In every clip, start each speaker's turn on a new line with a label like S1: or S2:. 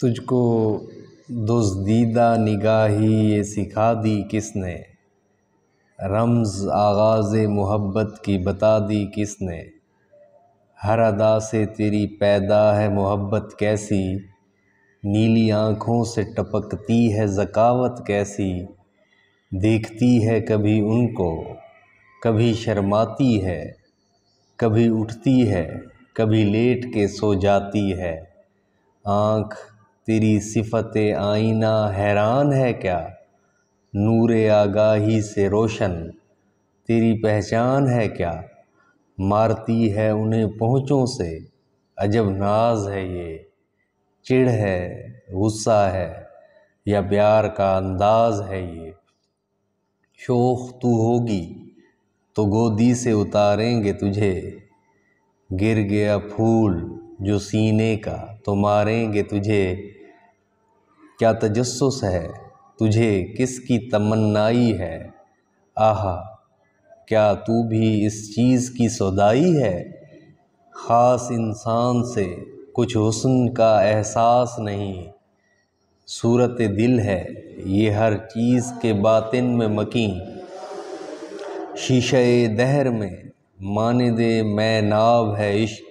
S1: تجھ کو دزدیدہ نگاہی یہ سکھا دی کس نے، رمز آغاز محبت کی بتا دی کس نے، ہر ادا سے تیری پیدا ہے محبت کیسی، نیلی آنکھوں سے ٹپکتی ہے ذکاوت کیسی، دیکھتی ہے کبھی ان کو کبھی شرماتی ہے، کبھی اٹھتی ہے کبھی لیٹ کے سو جاتی ہے، آنکھ تیری صفت آئینہ حیران ہے کیا، نور آگاہی سے روشن تیری پہچان ہے کیا، مارتی ہے انہیں پہنچوں سے عجب ناز ہے یہ، چڑ ہے غصہ ہے یا پیار کا انداز ہے یہ، شوخ تو ہوگی تو گودی سے اتاریں گے تجھے، گر گیا پھول جو سینے کا تو ماریں گے تجھے، کیا تجسس ہے تجھے کس کی تمنائی ہے، آہا کیا تو بھی اس چیز کی سودائی ہے، خاص انسان سے کچھ حسن کا احساس نہیں، صورت دل ہے یہ ہر چیز کے باطن میں مکیں، شیشہ دہر میں مانند مے ناب ہے عشق،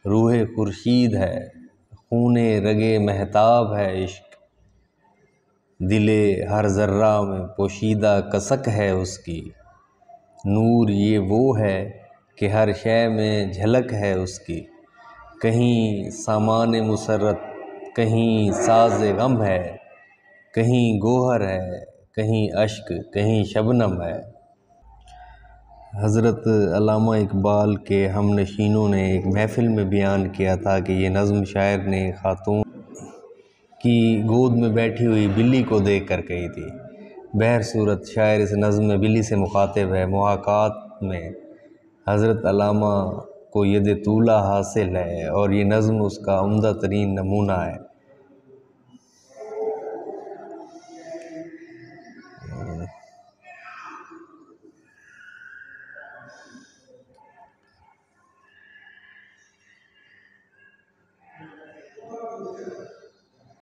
S1: روح خورشید ہے خون رگے مہتاب ہے عشق، دل ہر ذرہ میں پوشیدہ کسک ہے اس کی، نور یہ وہ ہے کہ ہر شے میں جھلک ہے اس کی، کہیں سامان مسرت کہیں ساز غم ہے، کہیں گوہر ہے کہیں اشک کہیں شبنم ہے۔ حضرت علامہ اقبال کے ہم نشینوں نے ایک محفل میں بیان کیا تھا کہ یہ نظم شاعر نے خاتون کی گود میں بیٹھی ہوئی بلی کو دیکھ کر کہی تھی۔ بہر صورت شاعر اس نظم میں بلی سے مخاطب ہے، محاکات میں حضرت علامہ کو ید طولہ حاصل ہے اور یہ نظم اس کا عمدہ ترین نمونہ ہے۔